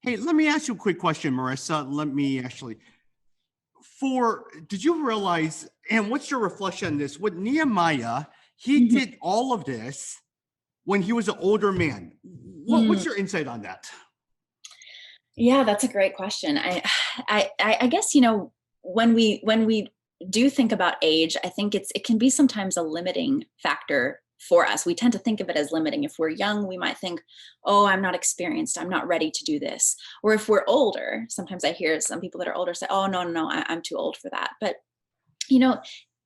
Hey, let me ask you a quick question, Marissa. Did you realize, and what's your reflection on this? With Nehemiah, he Mhm. did all of this when he was an older man. What's Mm. your insight on that? Yeah, that's a great question. I guess, when we do think about age, I think it can be sometimes a limiting factor for us. We tend to think of it as limiting. If we're young, we might think, "Oh, I'm not experienced. I'm not ready to do this." Or if we're older, sometimes I hear some people that are older say, "Oh, no, no, no, I'm too old for that." But you know,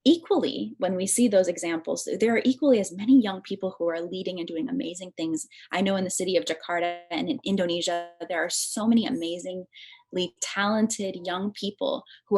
equally, when we see those examples, there are equally as many young people who are leading and doing amazing things. I know in the city of Jakarta and in Indonesia, there are so many amazingly talented young people who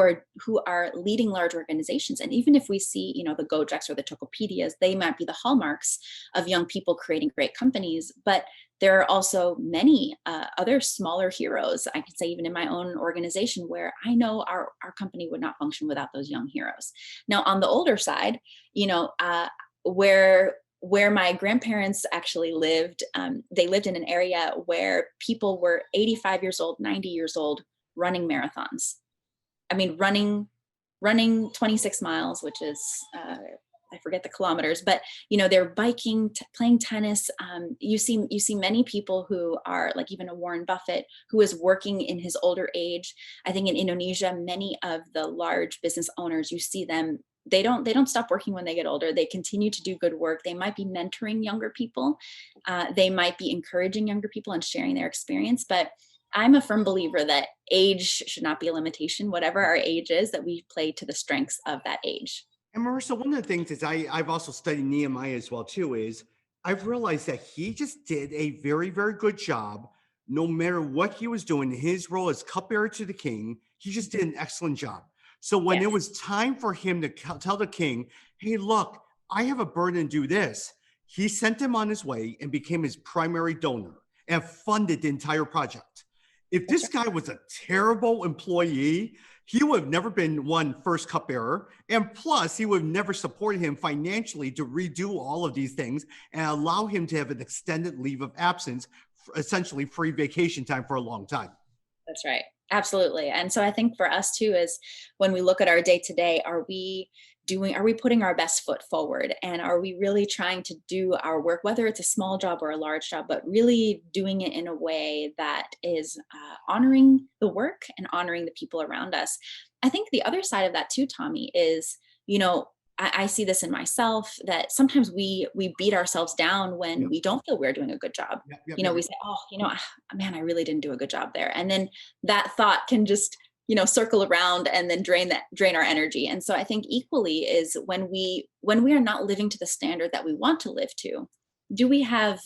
are leading large organizations. And even if we see, the Gojeks or the Tokopedias, they might be the hallmarks of young people creating great companies. But there are also many other smaller heroes. I can say even in my own organization where I know our company would not function without those young heroes. Now on the older side, you know, uh, where my grandparents actually lived, they lived in an area where people were 85 years old, 90 years old, running marathons. I mean, running 26 miles, which is I forget the kilometers, but they're biking, playing tennis. You see many people who are like even a Warren Buffett who is working in his older age. I think in Indonesia, many of the large business owners, you see them. They don't stop working when they get older. They continue to do good work. They might be mentoring younger people. They might be encouraging younger people and sharing their experience, but I'm a firm believer that age should not be a limitation. Whatever our age is, that we play to the strengths of that age. And Marissa, one of the things is I've also studied Nehemiah as well too, is I've realized that he just did a very, very good job. No matter what he was doing, his role as cupbearer to the king, he just did an excellent job. So when it Yes, was time for him to tell the king, hey, look, I have a burden to do this, he sent him on his way and became his primary donor and funded the entire project. If that's this right. guy was a terrible employee, he would have never been one first cupbearer. And plus, he would have never supported him financially to redo all of these things and allow him to have an extended leave of absence, essentially free vacation time for a long time. That's right. Absolutely. And so I think for us too is when we look at our day to day, are we putting our best foot forward, and are we really trying to do our work, whether it's a small job or a large job, but really doing it in a way that is honoring the work and honoring the people around us. I think the other side of that too, Tommy, is, you know, I see this in myself that sometimes we beat ourselves down when Yep, we don't feel we're doing a good job. yep, yep, yep. We say, oh, man, I really didn't do a good job there. And then that thought can just, circle around and then drain our energy. And so I think equally is when we are not living to the standard that we want to live to, do we have,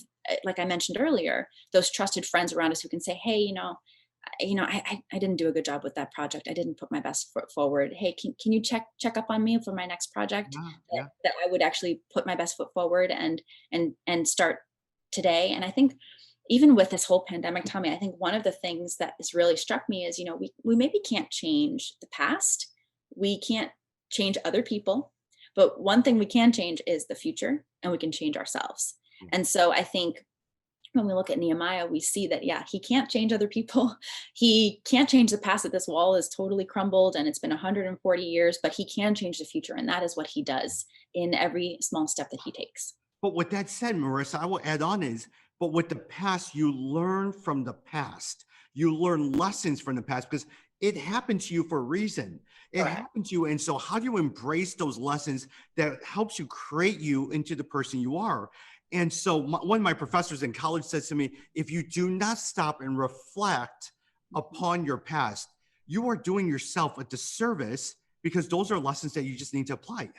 like I mentioned earlier, those trusted friends around us who can say, hey, I didn't do a good job with that project. I didn't put my best foot forward. Hey, can you check up on me for my next project, Yeah, that, yeah. that I would actually put my best foot forward and start today. And I think even with this whole pandemic, Tommy, I think one of the things that has really struck me is, we maybe can't change the past. We can't change other people, but one thing we can change is the future, and we can change ourselves. And so I think when we look at Nehemiah, we see that, yeah, he can't change other people. He can't change the past, that this wall is totally crumbled and it's been 140 years, but he can change the future. And that is what he does in every small step that he takes. But with that said, Marissa, I will add on is, but with the past, you learn from the past. You learn lessons from the past because it happened to you for a reason. It Correct. happened to you. And so how do you embrace those lessons that helps you create you into the person you are? And so one of my professors in college says to me, if you do not stop and reflect upon your past, you are doing yourself a disservice because those are lessons that you just need to apply.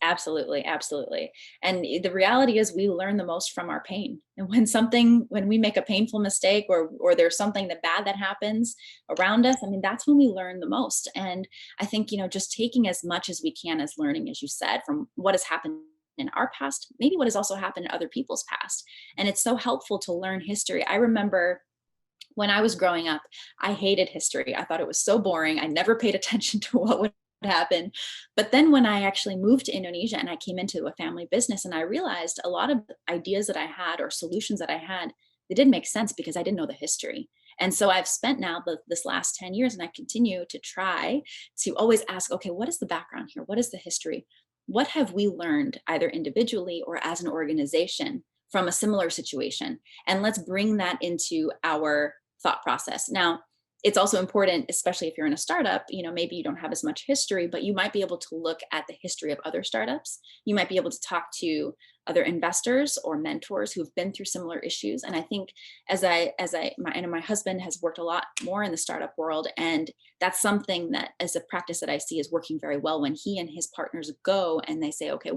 Absolutely, absolutely. And the reality is we learn the most from our pain. And when we make a painful mistake, or there's something that bad that happens around us, I mean, that's when we learn the most. And I think, just taking as much as we can as learning, as you said, from what has happened in our past, maybe what has also happened in other people's past. And it's so helpful to learn history. I remember when I was growing up, I hated history. I thought it was so boring. I never paid attention to what would happen. But then when I actually moved to Indonesia and I came into a family business, and I realized a lot of ideas that I had or solutions that I had, they didn't make sense because I didn't know the history. And so I've spent now this last 10 years, and I continue to try to always ask, okay, what is the background here? What is the history? What have we learned either individually or as an organization from a similar situation? And let's bring that into our thought process. Now, it's also important, especially if you're in a startup, maybe you don't have as much history, but you might be able to look at the history of other startups. You might be able to talk to other investors or mentors who've been through similar issues. And I think my husband has worked a lot more in the startup world. And that's something that as a practice that I see is working very well when he and his partners go and they say, okay,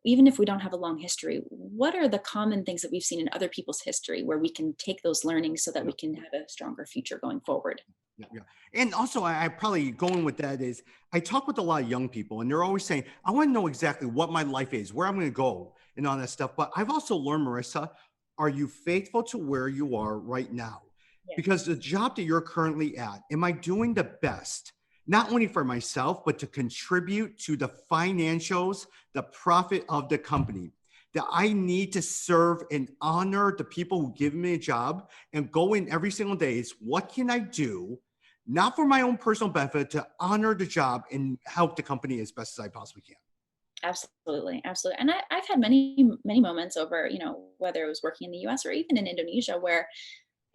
even if we don't have a long history, what are the common things that we've seen in other people's history where we can take those learnings so that we can have a stronger future going forward? Yeah. And also, I probably going with that is I talk with a lot of young people, and they're always saying, I want to know exactly what my life is, where I'm going to go, and all that stuff. But I've also learned, Marissa, are you faithful to where you are right now? Yeah. Because the job that you're currently at, am I doing the best, not only for myself, but to contribute to the financials, the profit of the company? That I need to serve and honor the people who give me a job and go in every single day is what can I do, not for my own personal benefit, to honor the job and help the company as best as I possibly can. Absolutely. Absolutely. And I've had many, many moments over, whether it was working in the US or even in Indonesia where,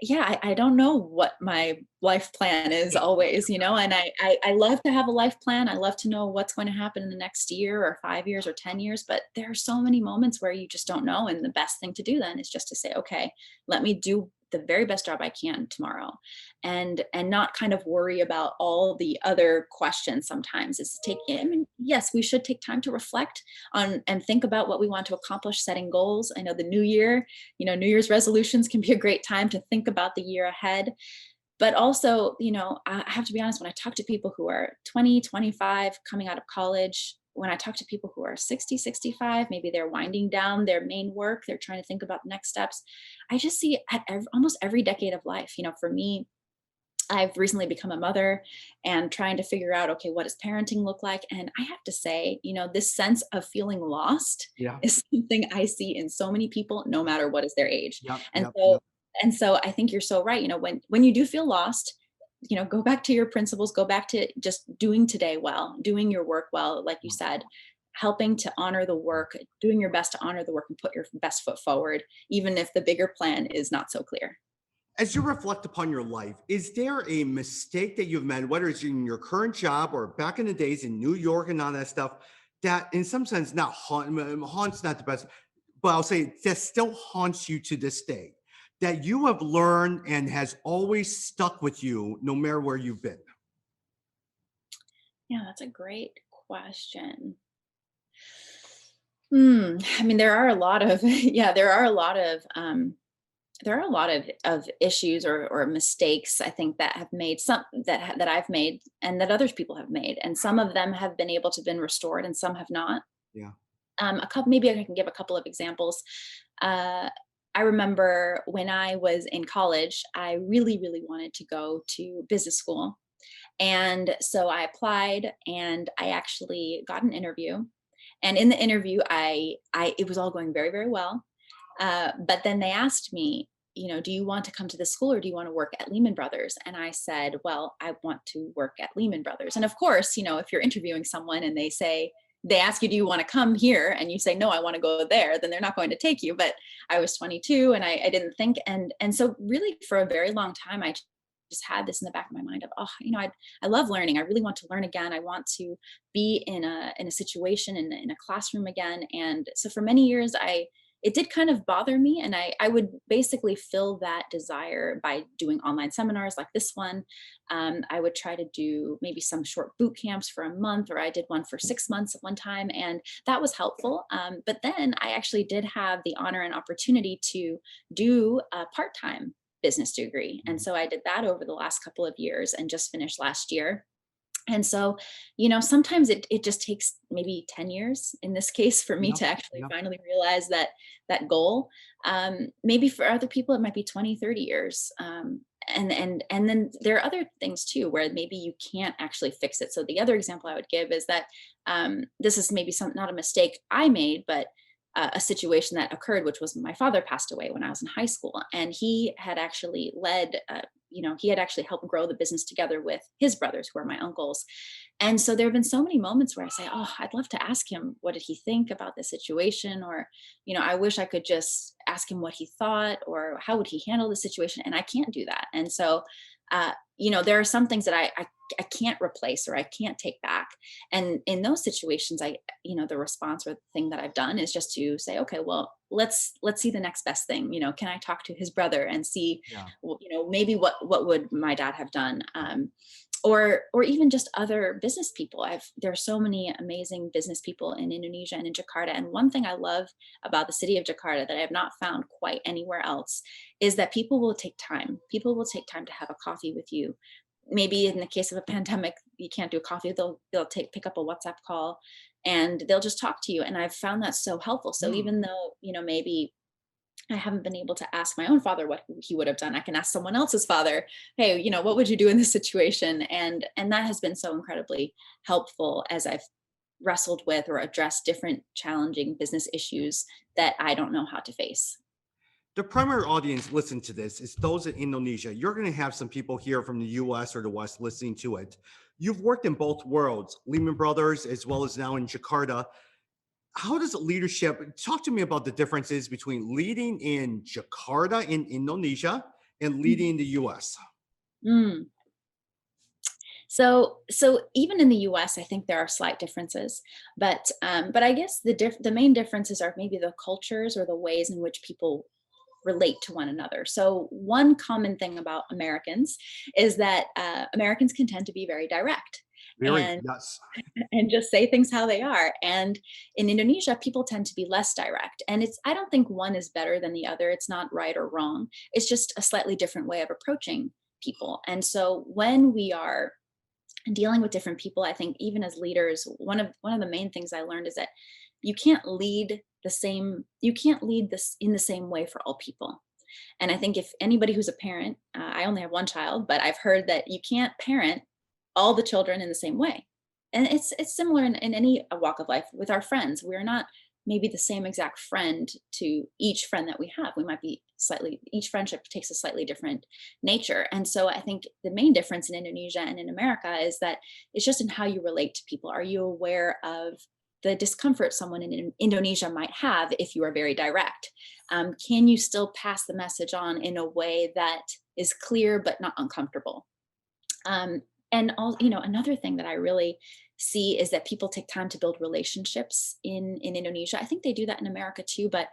yeah, I don't know what my life plan is always, and I love to have a life plan. I love to know what's going to happen in the next year or 5 years or 10 years, but there are so many moments where you just don't know. And the best thing to do then is just to say, okay, let me do the very best job I can tomorrow, and not kind of worry about all the other questions. Sometimes it's taking, I mean, yes, we should take time to reflect on and think about what we want to accomplish, setting goals. I know the new year, New Year's resolutions can be a great time to think about the year ahead. But also, I have to be honest, when I talk to people who are 20, 25, coming out of college, when I talk to people who are 60, 65, maybe they're winding down their main work, they're trying to think about the next steps. I just see at almost every decade of life, for me, I've recently become a mother and trying to figure out, okay, what does parenting look like? And I have to say, this sense of feeling lost Yeah. is something I see in so many people, no matter what is their age. Yep. And Yep. so, Yep. and so I think you're so right. When you do feel lost, go back to your principles, go back to just doing today well, doing your work well, like you said, helping to honor the work, doing your best to honor the work and put your best foot forward, even if the bigger plan is not so clear. As you reflect upon your life, is there a mistake that you've made, whether it's in your current job or back in the days in New York and all that stuff, that in some sense not haunts not the best, but I'll say that still haunts you to this day, that you have learned and has always stuck with you no matter where you've been? Yeah, that's a great question. I mean, there are a lot of yeah, there are a lot of issues or mistakes I think that have made some that I've made and that others people have made, and some of them have been able to been restored and some have not. Yeah. A couple, maybe I can give a couple of examples. Uh, I remember when I was in college, I really, really wanted to go to business school. And so I applied and I actually got an interview. And in the interview, it was all going very, very well. But then they asked me, do you want to come to the school or do you want to work at Lehman Brothers? And I said, well, I want to work at Lehman Brothers. And of course, if you're interviewing someone and they ask you, do you want to come here? And you say, no, I want to go there, then they're not going to take you. But I was 22 and I didn't think. And so really for a very long time, I just had this in the back of my mind of, I love learning. I really want to learn again. I want to be in a situation in a classroom again. And so for many years, it did kind of bother me. And I would basically fill that desire by doing online seminars like this one. I would try to do maybe some short boot camps for a month, or I did one for 6 months at one time. And that was helpful. But then I actually did have the honor and opportunity to do a part-time business degree. And so I did that over the last couple of years and just finished last year. And so, sometimes it just takes maybe 10 years in this case for me Yep. to actually Yep. finally realize that goal. Maybe for other people, it might be 20, 30 years. And then there are other things too, where maybe you can't actually fix it. So the other example I would give is that this is maybe not a mistake I made, but a situation that occurred, which was my father passed away when I was in high school, and he had actually led. He had actually helped grow the business together with his brothers, who are my uncles. And so there have been so many moments where I say, "Oh, I'd love to ask him what did he think about the situation," or, I wish I could just ask him what he thought, or how would he handle the situation, and I can't do that. And so, there are some things that I can't replace or I can't take back. And in those situations, the response or the thing that I've done is just to say, okay, well, let's see the next best thing. Can I talk to his brother and see, Yeah. maybe what would my dad have done? Or even just other business people. There are so many amazing business people in Indonesia and in Jakarta. And one thing I love about the city of Jakarta that I have not found quite anywhere else is that people will take time. People will take time to have a coffee with you. Maybe in the case of a pandemic, you can't do a coffee. They'll pick up a WhatsApp call, and they'll just talk to you. And I've found that so helpful. So Hmm. even though, maybe I haven't been able to ask my own father what he would have done, I can ask someone else's father, hey, what would you do in this situation? And that has been so incredibly helpful as I've wrestled with or addressed different challenging business issues that I don't know how to face. The primary audience listen to this is those in Indonesia. You're going to have some people here from the US or the West listening to it. You've worked in both worlds, Lehman Brothers, as well as now in Jakarta. How does leadership talk to me about the differences between leading in Jakarta in Indonesia and leading in the US? Mm. So even in the U.S., I think there are slight differences, but I guess the main differences are maybe the cultures or the ways in which people relate to one another. So one common thing about Americans is that Americans can tend to be very direct. Very, And yes. and just say things how they are. And in Indonesia, people tend to be less direct. And I don't think one is better than the other. It's not right or wrong. It's just a slightly different way of approaching people. And so when we are dealing with different people, I think even as leaders, one of the main things I learned is that you can't lead this in the same way for all people. And I think if anybody who's a parent, I only have one child, but I've heard that you can't parent all the children in the same way. And it's similar in any walk of life with our friends. We're not maybe the same exact friend to each friend that we have. We might be each friendship takes a slightly different nature. And so I think the main difference in Indonesia and in America is that it's just in how you relate to people. Are you aware of the discomfort someone in Indonesia might have if you are very direct? Can you still pass the message on in a way that is clear but not uncomfortable? And another thing that I really see is that people take time to build relationships in Indonesia. I think they do that in America too, but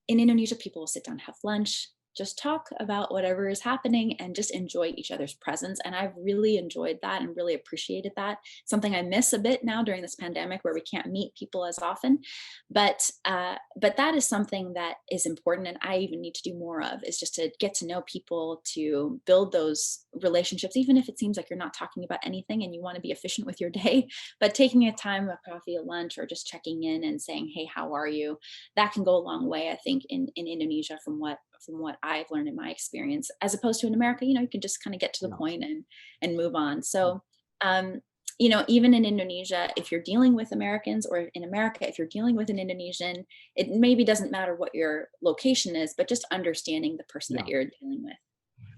in Indonesia, people will sit down, have lunch, just talk about whatever is happening and just enjoy each other's presence. And I've really enjoyed that and really appreciated that. Something I miss a bit now during this pandemic where we can't meet people as often. But that is something that is important, and I even need to do more of, is just to get to know people, to build those relationships, even if it seems like you're not talking about anything and you want to be efficient with your day, but taking a time, a coffee, a lunch, or just checking in and saying, hey, how are you? That can go a long way, I think, in Indonesia from what I've learned in my experience, as opposed to in America, you can just kind of get to the Yeah. point and move on. So, um, even in Indonesia, if you're dealing with Americans, or in America, if you're dealing with an Indonesian, it maybe doesn't matter what your location is, but just understanding the person that Yeah. you're dealing with.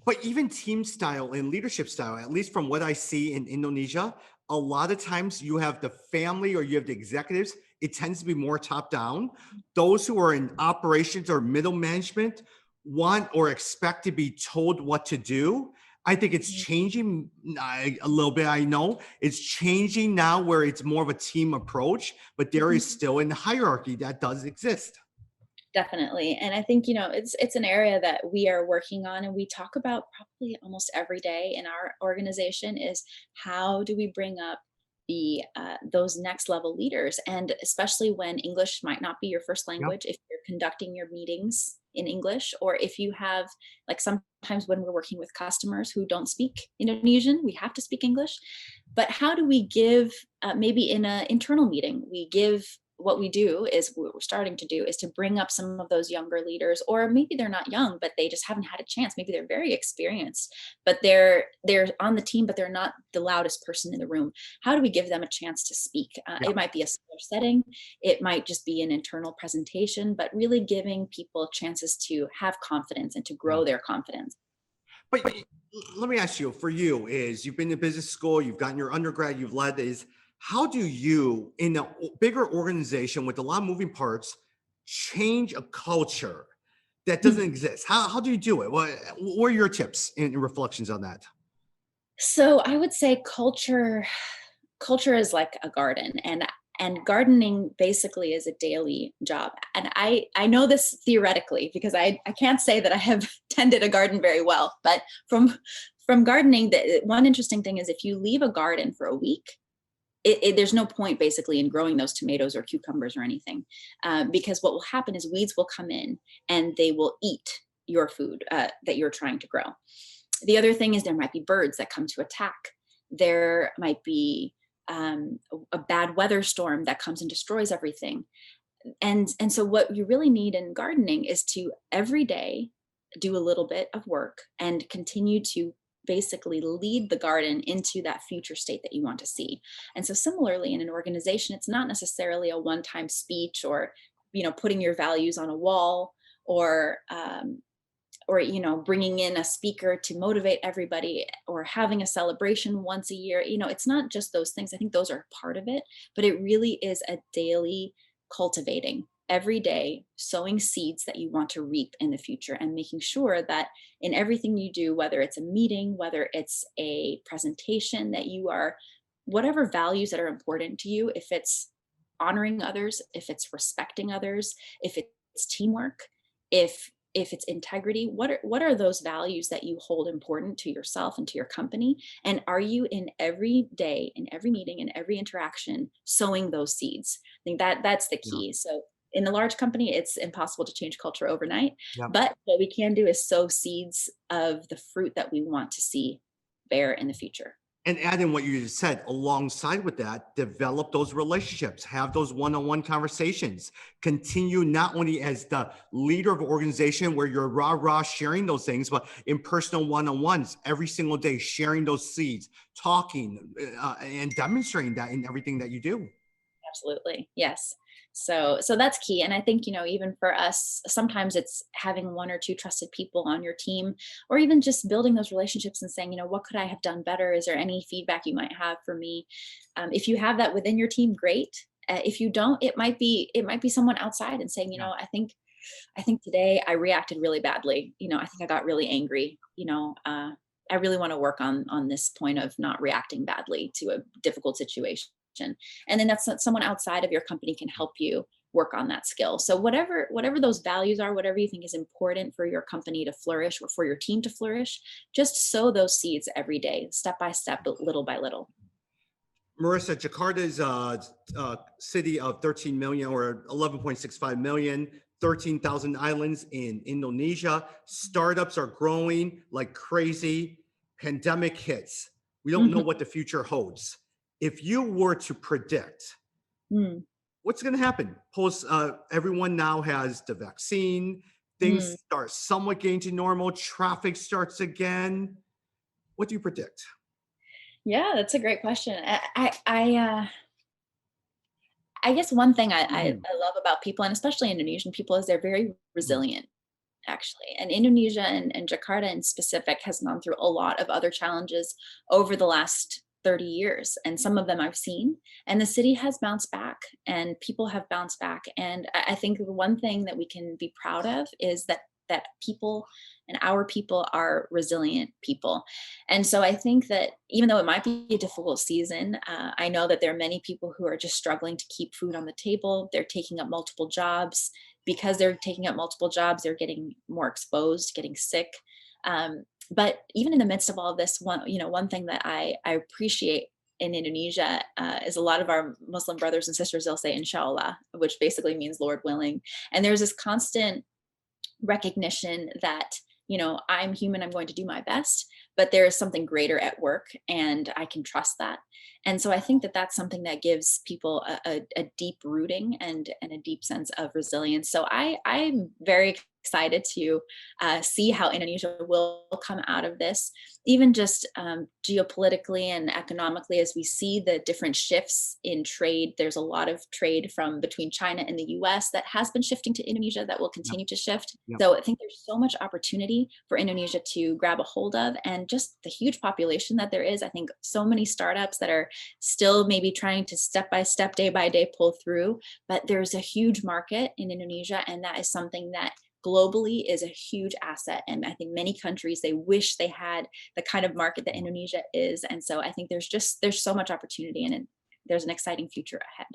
But even team style and leadership style, at least from what I see in Indonesia, a lot of times you have the family or you have the executives. It tends to be more top down. Those who are in operations or middle management want or expect to be told what to do. I think it's changing a little bit. I know it's changing now where it's more of a team approach, but there is Mhm. still a hierarchy that does exist. Definitely. And I think, it's an area that we are working on and we talk about probably almost every day in our organization, is how do we bring up the those next level leaders, and especially when English might not be your first Yep. language, if you're conducting your meetings in English, or if you have, like, sometimes when we're working with customers who don't speak Indonesian, we have to speak English. But how do we give, maybe in an internal meeting, we give what we do is what we're starting to do is to bring up some of those younger leaders, or maybe they're not young, but they just haven't had a chance. Maybe they're very experienced, but they're on the team, but they're not the loudest person in the room. How do we give them a chance to speak? Yeah. It might be a smaller setting. It might just be an internal presentation, but really giving people chances to have confidence and to Yeah. grow their confidence. But let me ask you, for you, is you've been to business school, you've gotten your undergrad, you've led, is how do you, in a bigger organization with a lot of moving parts, change a culture that doesn't exist? How do you do it? What are your tips and reflections on that? So I would say culture is like a garden, and gardening basically is a daily job. And I know this theoretically because I can't say that I have tended a garden very well, but from gardening, the one interesting thing is if you leave a garden for a week, there's no point basically in growing those tomatoes or cucumbers or anything, because what will happen is weeds will come in and they will eat your food that you're trying to grow. The other thing is there might be birds that come to attack. There might be a bad weather storm that comes and destroys everything. And so what you really need in gardening is to every day do a little bit of work and continue to basically lead the garden into that future state that you want to see. And so similarly in an organization, it's not necessarily a one-time speech or putting your values on a wall, or bringing in a speaker to motivate everybody, or having a celebration once a year. It's not just those things. I think those are part of it, but it really is a daily cultivating every day, sowing seeds that you want to reap in the future, and making sure that in everything you do, whether it's a meeting, whether it's a presentation, that you are, whatever values that are important to you, if it's honoring others, if it's respecting others, if it's teamwork, if it's integrity, what are those values that you hold important to yourself and to your company? And are you in every day, in every meeting, in every interaction, sowing those seeds? I think that's the Yeah. key. So in a large company, it's impossible to change culture overnight, Yeah. but what we can do is sow seeds of the fruit that we want to see bear in the future. And add in what you just said, alongside with that, develop those relationships, have those one-on-one conversations, continue not only as the leader of an organization where you're rah-rah sharing those things, but in personal one-on-ones every single day, sharing those seeds, talking and demonstrating that in everything that you do. Absolutely. Yes. So that's key. And I think, even for us, sometimes it's having one or two trusted people on your team, or even just building those relationships and saying, what could I have done better? Is there any feedback you might have for me? If you have that within your team, great. If you don't, it might be someone outside and saying, Yeah. I think today I reacted really badly. I think I got really angry. I really want to work on this point of not reacting badly to a difficult situation. And then that's someone outside of your company can help you work on that skill. So whatever those values are, whatever you think is important for your company to flourish or for your team to flourish, just sow those seeds every day, step by step, but little by little. Marissa, Jakarta is a city of 13 million or 11.65 million, 13,000 islands in Indonesia. Startups are growing like crazy. Pandemic hits. We don't know Mhm. what the future holds. If you were to predict Mm, what's going to happen, post everyone now has the vaccine, mm. things start somewhat getting to normal, traffic starts again. What do you predict? Yeah, that's a great question. I guess one thing Mhm. I love about people, and especially Indonesian people, is they're very Mhm. resilient, actually. And Indonesia and Jakarta in specific has gone through a lot of other challenges over the last 30 years. And some of them I've seen. And the city has bounced back and people have bounced back. And I think the one thing that we can be proud of is that people and our people are resilient people. And so I think that even though it might be a difficult season, I know that there are many people who are just struggling to keep food on the table. They're taking up multiple jobs. Because they're taking up multiple jobs, they're getting more exposed, getting sick. But even in the midst of all of this, one thing that I appreciate in Indonesia is a lot of our Muslim brothers and sisters, they'll say inshallah, which basically means Lord willing. And there's this constant recognition that I'm human, I'm going to do my best, but there is something greater at work and I can trust that. And so I think that that's something that gives people a deep rooting and a deep sense of resilience. So I'm very excited to see how Indonesia will come out of this, even just geopolitically and economically, as we see the different shifts in trade. There's a lot of trade from between China and the US that has been shifting to Indonesia that will Yep. continue to shift. Yep. So I think there's so much opportunity for Indonesia to grab a hold of, and just the huge population that there is. I think so many startups that are still maybe trying to step by step, day by day pull through, but there's a huge market in Indonesia, and that is something that globally is a huge asset. And I think many countries, they wish they had the kind of market that Indonesia is. And so I think there's so much opportunity, and there's an exciting future ahead.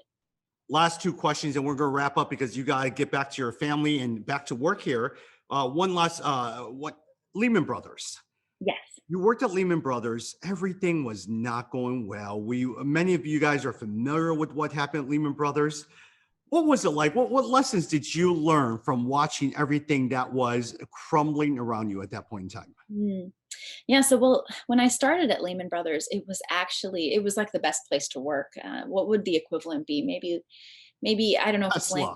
Last two questions, and we're going to wrap up because you got to get back to your family and back to work here. One last, what Lehman Brothers. Yes. You worked at Lehman Brothers. Everything was not going well. Many of you guys are familiar with what happened at Lehman Brothers. What was it like? What lessons did you learn from watching everything that was crumbling around you at that point in time? Mm. Yeah. So, well, when I started at Lehman Brothers, it was like the best place to work. What would the equivalent be? Maybe I don't know if it's Tesla.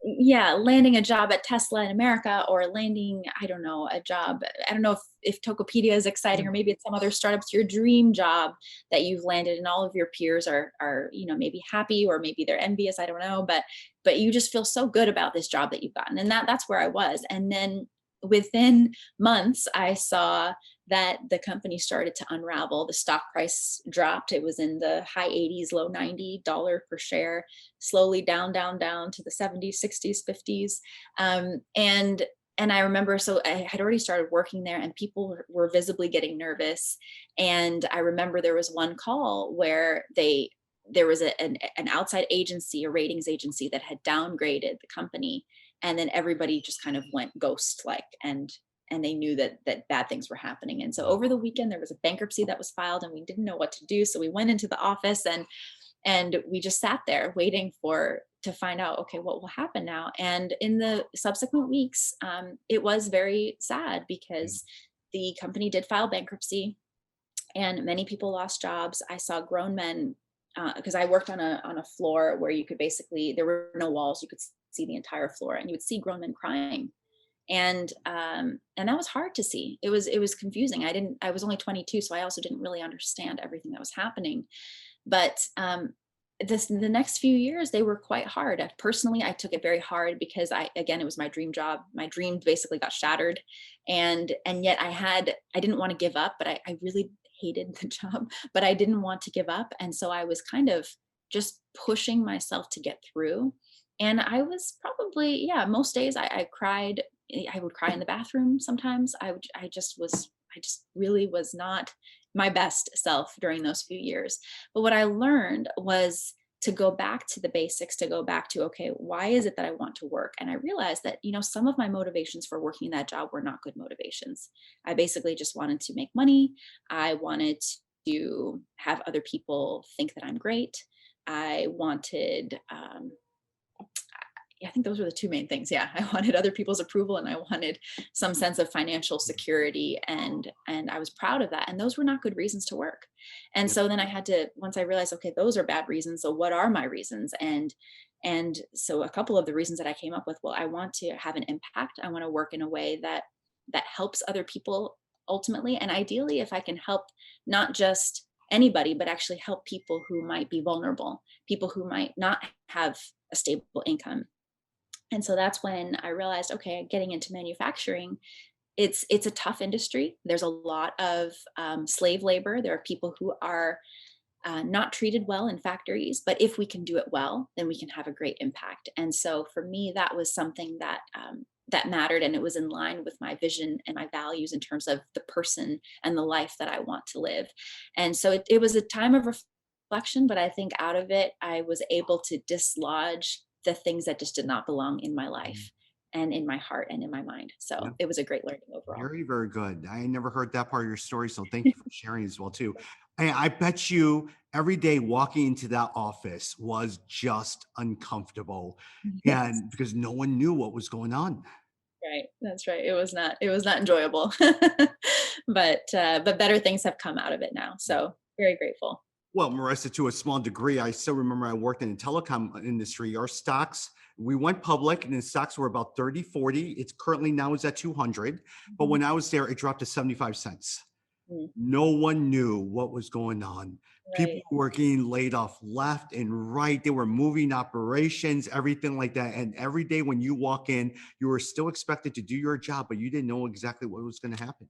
yeah, landing a job at Tesla in America, or landing, I don't know, a job. I don't know if Tokopedia is exciting, or maybe it's some other startups, your dream job that you've landed, and all of your peers are, maybe happy, or maybe they're envious. I don't know, but you just feel so good about this job that you've gotten. And that's where I was. And then within months, I saw that the company started to unravel. The stock price dropped. It was in the high 80s, low $90 per share, slowly down to the 70s, 60s, 50s. And I remember, so I had already started working there, and people were visibly getting nervous. And I remember there was one call where there was an outside agency, a ratings agency, that had downgraded the company, and then everybody just kind of went ghost like, and they knew that bad things were happening. And so over the weekend there was a bankruptcy that was filed, and we didn't know what to do. So we went into the office, and we just sat there waiting to find out, okay, what will happen now. And in the subsequent weeks, it was very sad, because the company did file bankruptcy and many people lost jobs. I saw grown men, because I worked on a floor where you could basically, there were no walls, you could see the entire floor, and you would see grown men crying. And that was hard to see. It was confusing. I was only 22, so I also didn't really understand everything that was happening. But the next few years, they were quite hard. Personally, I took it very hard, because it was my dream job. My dream basically got shattered, and yet I didn't want to give up, but I really hated the job, but I didn't want to give up. And so I was kind of just pushing myself to get through. And I was probably, yeah, most days I cried. I would cry in the bathroom sometimes. I just really was not my best self during those few years. But what I learned was to go back to the basics, to go back to, okay, why is it that I want to work? And I realized that, some of my motivations for working in that job were not good motivations. I basically just wanted to make money. I wanted to have other people think that I'm great. I wanted, I think those were the two main things. Yeah, I wanted other people's approval, and I wanted some sense of financial security, and I was proud of that. And those were not good reasons to work. And Yeah. so then once I realized, okay, those are bad reasons. So what are my reasons? And so a couple of the reasons that I came up with, well, I want to have an impact. I want to work in a way that helps other people ultimately, and ideally, if I can help not just anybody, but actually help people who might be vulnerable, people who might not have a stable income. And so that's when I realized, okay, getting into manufacturing, it's a tough industry. There's a lot of slave labor. There are people who are not treated well in factories, but if we can do it well, then we can have a great impact. And so for me, that was something that mattered, and it was in line with my vision and my values in terms of the person and the life that I want to live. And so it was a time of reflection, but I think out of it, I was able to dislodge the things that just did not belong in my life and in my heart and in my mind. Yeah. So it was a great learning overall. Very, very good. I never heard that part of your story, so thank you for sharing as well too. I bet you every day walking into that office was just uncomfortable, Yes. and because no one knew what was going on. right. That's right. It was not enjoyable. But better things have come out of it now. So very grateful. Well, Marissa, to a small degree, I still remember I worked in the telecom industry. Our stocks, we went public and the stocks were about 30, 40. It's currently now is at 200. But Mhm. when I was there, it dropped to 75 cents. Mm, No one knew what was going on. People right. were getting laid off left and right. They were moving operations, everything like that. And every day when you walk in, you were still expected to do your job, but you didn't know exactly what was going to happen.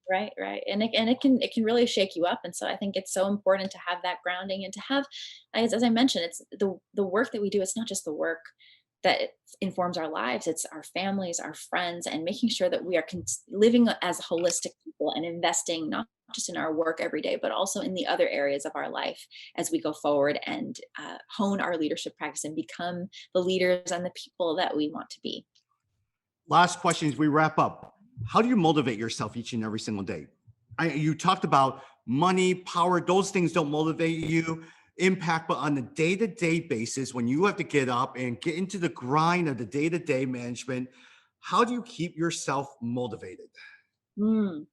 Right, right. And it can really shake you up. And so I think it's so important to have that grounding and to have, as I mentioned, it's the work that we do, it's not just the work that informs our lives, it's our families, our friends, and making sure that we are living as holistic people and investing not just in our work every day, but also in the other areas of our life as we go forward and hone our leadership practice and become the leaders and the people that we want to be. Last question as we wrap up. How do you motivate yourself each and every single day? You talked about money, power, those things don't motivate you, impact, but on a day to day basis, when you have to get up and get into the grind of the day to day management, how do you keep yourself motivated? Mm,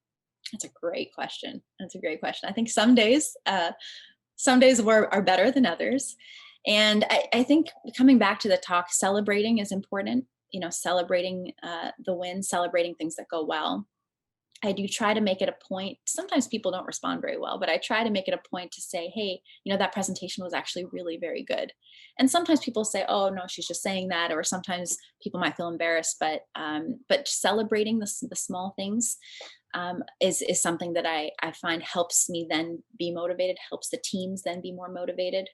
that's a great question. That's a great question. I think some days are better than others. And I think coming back to the talk, celebrating is important. You know, celebrating the wins, celebrating things that go well. I do try to make it a point. Sometimes people don't respond very well, but I try to make it a point to say, hey, you know, that presentation was actually really very good. And sometimes people say, oh no, she's just saying that, or sometimes people might feel embarrassed. But celebrating the small things is something that I find helps me then be motivated, helps the teams then be more motivated.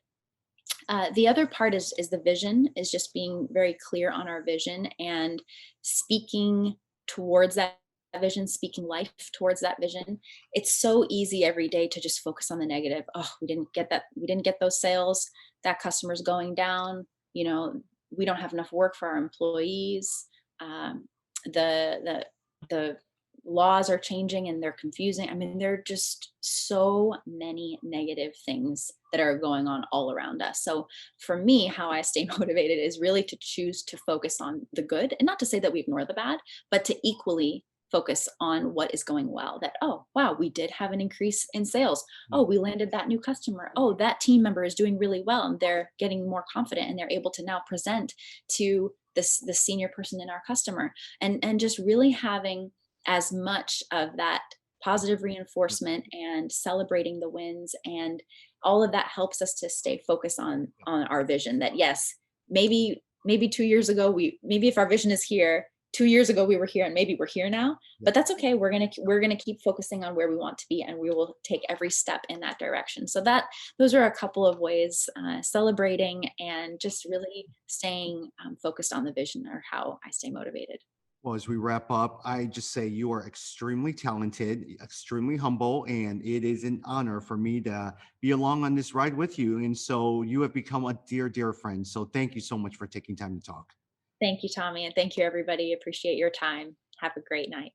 The other part is the vision, is just being very clear on our vision and speaking towards that vision, speaking life towards that vision. It's so easy every day to just focus on the negative. Oh, we didn't get that, we didn't get those sales, that customer's going down, you know, we don't have enough work for our employees. Um, the the the laws are changing and they're confusing. I mean, there are just so many negative things that are going on all around us. So for me, how I stay motivated is really to choose to focus on the good, and not to say that we ignore the bad, but to equally focus on what is going well. That, oh wow, we did have an increase in sales. Oh, we landed that new customer. Oh, that team member is doing really well and they're getting more confident and they're able to now present to this senior person in our customer. And just really having as much of that positive reinforcement and celebrating the wins, and all of that helps us to stay focused on our vision. That yes, maybe 2 years ago, we maybe if our vision is here, 2 years ago we were here and maybe we're here now, but that's okay. We're gonna keep focusing on where we want to be, and we will take every step in that direction. So that those are a couple of ways, celebrating and just really staying focused on the vision, or how I stay motivated. Well, as we wrap up, I just say you are extremely talented, extremely humble, and it is an honor for me to be along on this ride with you. And so you have become a dear, dear friend. So thank you so much for taking time to talk. Thank you, Tommy, and thank you, everybody. Appreciate your time. Have a great night.